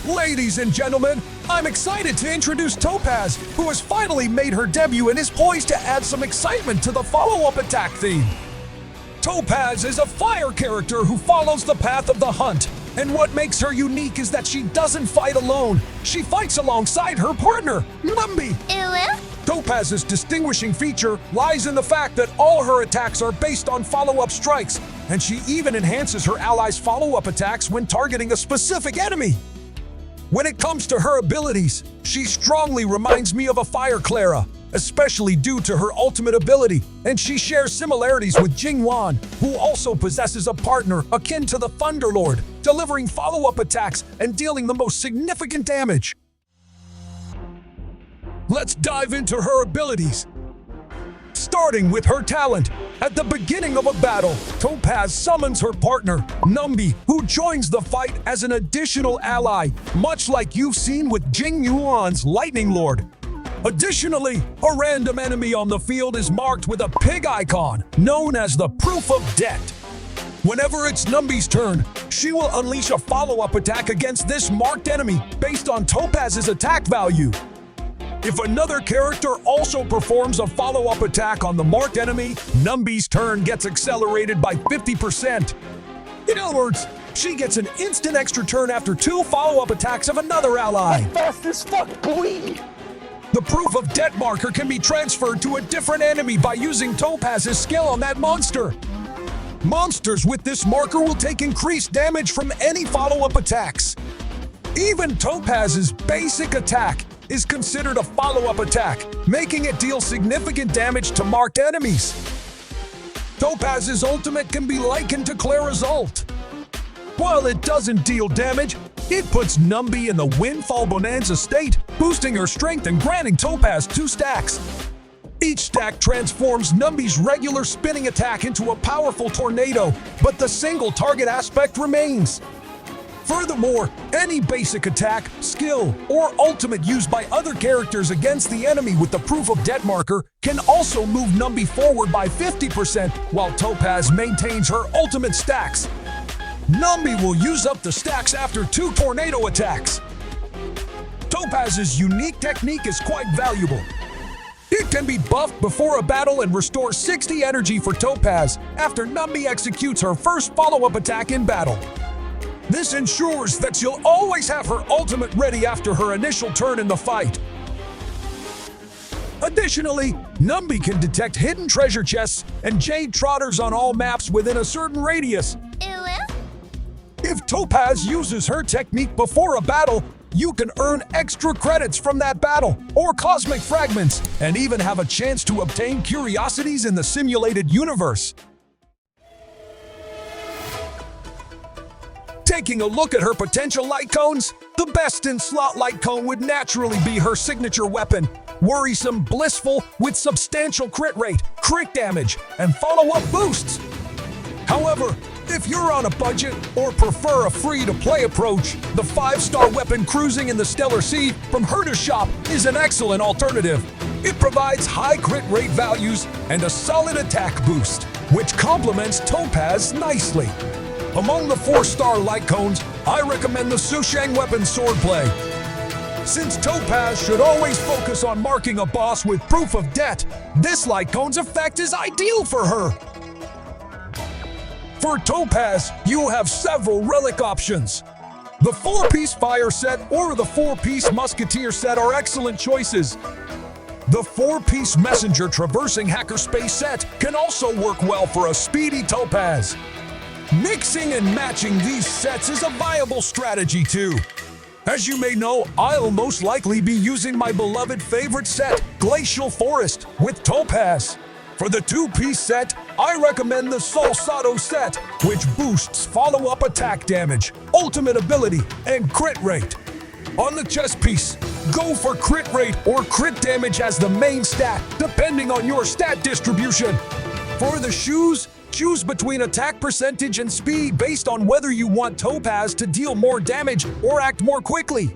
Ladies and gentlemen, I'm excited to introduce Topaz, who has finally made her debut and is poised to add some excitement to the follow-up attack theme. Topaz is a fire character who follows the path of the hunt, and what makes her unique is that she doesn't fight alone. She fights alongside her partner, Numby. Topaz's distinguishing feature lies in the fact that all her attacks are based on follow-up strikes, and she even enhances her allies' follow-up attacks when targeting a specific enemy. When it comes to her abilities, she strongly reminds me of a Fire Clara, especially due to her ultimate ability, and she shares similarities with Jingwan, who also possesses a partner akin to the Thunderlord, delivering follow-up attacks and dealing the most significant damage. Let's dive into her abilities. Starting with her talent, at the beginning of a battle, Topaz summons her partner, Numby, who joins the fight as an additional ally, much like you've seen with Jing Yuan's Lightning Lord. Additionally, a random enemy on the field is marked with a pig icon, known as the Proof of Debt. Whenever it's Numby's turn, she will unleash a follow-up attack against this marked enemy based on Topaz's attack value. If another character also performs a follow-up attack on the marked enemy, Numby's turn gets accelerated by 50%. In other words, she gets an instant extra turn after 2 follow-up attacks of another ally. Fast as fuck, boy! The Proof of Debt marker can be transferred to a different enemy by using Topaz's skill on that monster. Monsters with this marker will take increased damage from any follow-up attacks. Even Topaz's basic attack is considered a follow-up attack, making it deal significant damage to marked enemies. Topaz's ultimate can be likened to Clara's ult. While it doesn't deal damage, it puts Numby in the Windfall Bonanza state, boosting her strength and granting Topaz 2 stacks. Each stack transforms Numby's regular spinning attack into a powerful tornado, but the single target aspect remains. Furthermore, any basic attack, skill, or ultimate used by other characters against the enemy with the Proof of Debt marker can also move Numby forward by 50%, while Topaz maintains her ultimate stacks. Numby will use up the stacks after 2 tornado attacks. Topaz's unique technique is quite valuable. It can be buffed before a battle and restores 60 energy for Topaz after Numby executes her first follow-up attack in battle. This ensures that she'll always have her ultimate ready after her initial turn in the fight. Additionally, Numby can detect hidden treasure chests and jade trotters on all maps within a certain radius. If Topaz uses her technique before a battle, you can earn extra credits from that battle, or cosmic fragments, and even have a chance to obtain curiosities in the simulated universe. Taking a look at her potential light cones, the best in slot light cone would naturally be her signature weapon, Worrisome Blissful with substantial crit rate, crit damage, and follow-up boosts. However, if you're on a budget or prefer a free-to-play approach, the 5-star weapon Cruising in the Stellar Sea from Herder's Shop is an excellent alternative. It provides high crit rate values and a solid attack boost, which complements Topaz nicely. Among the 4-star light cones, I recommend the Sushang weapon Swordplay. Since Topaz should always focus on marking a boss with Proof of Debt, this light cone's effect is ideal for her. For Topaz, you have several relic options. The 4-piece Fire set or the 4-piece Musketeer set are excellent choices. The 4-piece Messenger Traversing Hackerspace set can also work well for a speedy Topaz. Mixing and matching these sets is a viable strategy too. As you may know, I'll most likely be using my beloved favorite set, Glacial Forest, with Topaz. For the 2-piece set, I recommend the Solsato set, which boosts follow-up attack damage, ultimate ability, and crit rate. On the chest piece, go for crit rate or crit damage as the main stat, depending on your stat distribution. For the shoes, choose between attack percentage and speed based on whether you want Topaz to deal more damage or act more quickly.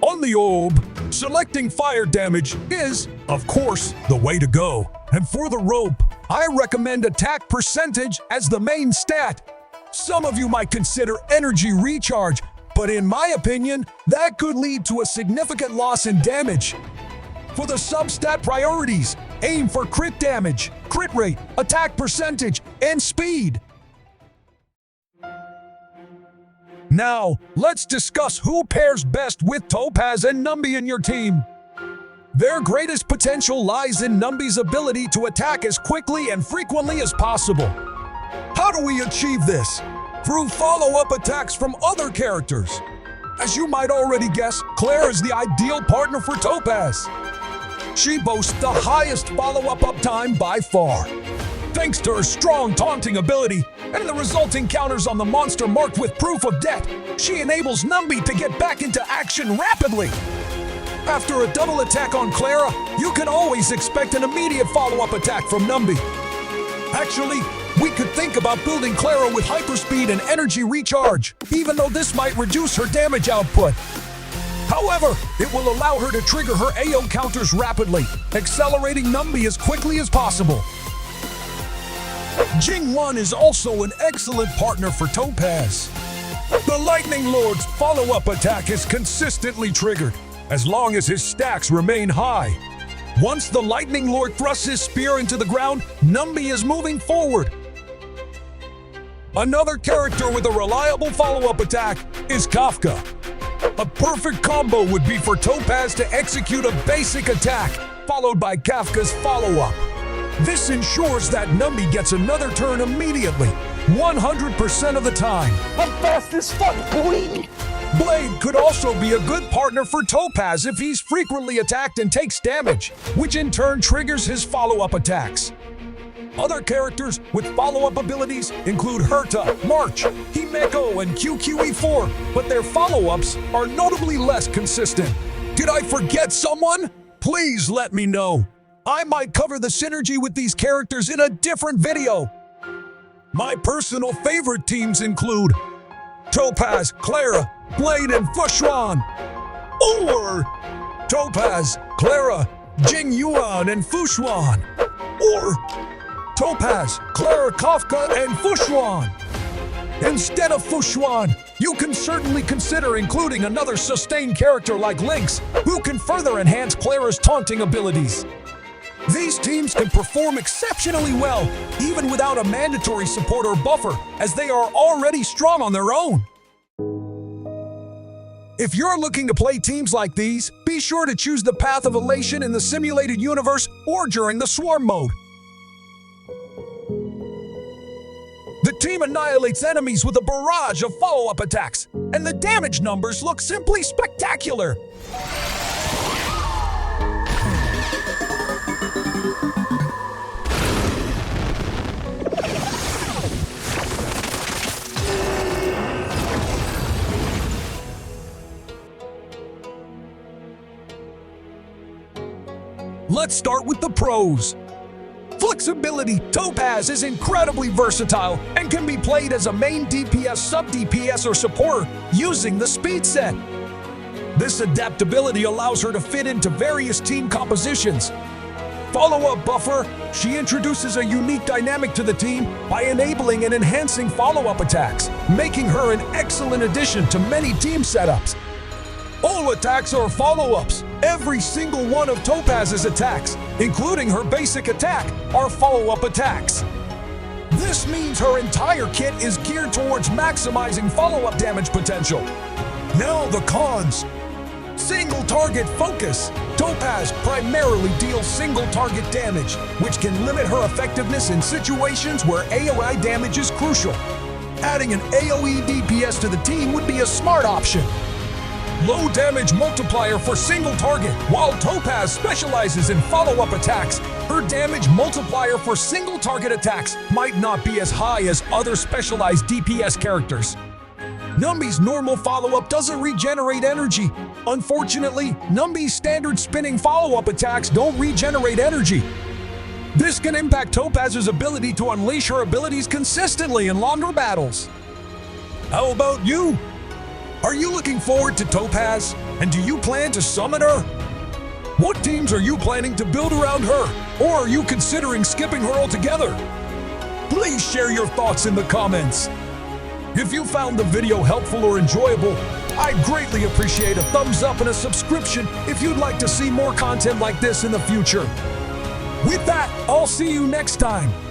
On the orb, selecting fire damage is, of course, the way to go. And for the rope, I recommend attack percentage as the main stat. Some of you might consider energy recharge, But in my opinion, that could lead to a significant loss in damage. For the substat priorities, aim for crit damage, crit rate, attack percentage, and speed. Now, let's discuss who pairs best with Topaz and Numby in your team. Their greatest potential lies in Numby's ability to attack as quickly and frequently as possible. How do we achieve this? Through follow-up attacks from other characters. As you might already guess, Claire is the ideal partner for Topaz. She boasts the highest follow-up uptime by far. Thanks to her strong taunting ability and the resulting counters on the monster marked with proof of debt, she enables Numby to get back into action rapidly. After a double attack on Clara, you can always expect an immediate follow-up attack from Numby. Actually, we could think about building Clara with hyperspeed and energy recharge, even though this might reduce her damage output. However, it will allow her to trigger her AO counters rapidly, accelerating Numby as quickly as possible. Jing1 is also an excellent partner for Topaz. The Lightning Lord's follow-up attack is consistently triggered, as long as his stacks remain high. Once the Lightning Lord thrusts his spear into the ground, Numby is moving forward. Another character with a reliable follow-up attack is Kafka. A perfect combo would be for Topaz to execute a basic attack, followed by Kafka's follow-up. This ensures that Numby gets another turn immediately, 100% of the time. I'm fast as fuck, boy! Blade could also be a good partner for Topaz if he's frequently attacked and takes damage, which in turn triggers his follow-up attacks. Other characters with follow-up abilities include Herta, March, Himeko, and QQE4, but their follow-ups are notably less consistent. Did I forget someone? Please let me know. I might cover the synergy with these characters in a different video. My personal favorite teams include Topaz, Clara, Blade, and Fushuan, or Topaz, Clara, Jingyuan, and Fushuan, or Topaz, Clara, Kafka, and Fushuan. Instead of Fushuan, you can certainly consider including another sustained character like Lynx, who can further enhance Clara's taunting abilities. These teams can perform exceptionally well, even without a mandatory support or buffer, as they are already strong on their own. If you're looking to play teams like these, be sure to choose the Path of Elation in the simulated universe or during the Swarm mode. The team annihilates enemies with a barrage of follow-up attacks, and the damage numbers look simply spectacular. Let's start with the pros. Flexibility. Topaz is incredibly versatile and can be played as a main DPS, sub-DPS, or supporter using the speed set. This adaptability allows her to fit into various team compositions. Follow-up buffer. She introduces a unique dynamic to the team by enabling and enhancing follow-up attacks, making her an excellent addition to many team setups. All attacks are follow-ups. Every single one of Topaz's attacks, including her basic attack, are follow-up attacks. This means her entire kit is geared towards maximizing follow-up damage potential. Now the cons. Single target focus. Topaz primarily deals single target damage, which can limit her effectiveness in situations where AoE damage is crucial. Adding an AoE DPS to the team would be a smart option. Low damage multiplier for single target. While Topaz specializes in follow-up attacks, her damage multiplier for single target attacks might not be as high as other specialized DPS characters. Numby's normal follow-up doesn't regenerate energy. Unfortunately, Numby's standard spinning follow-up attacks don't regenerate energy. This can impact Topaz's ability to unleash her abilities consistently in longer battles. How about you? Are you looking forward to Topaz? And do you plan to summon her? What teams are you planning to build around her? Or are you considering skipping her altogether? Please share your thoughts in the comments. If you found the video helpful or enjoyable, I'd greatly appreciate a thumbs up and a subscription if you'd like to see more content like this in the future. With that, I'll see you next time.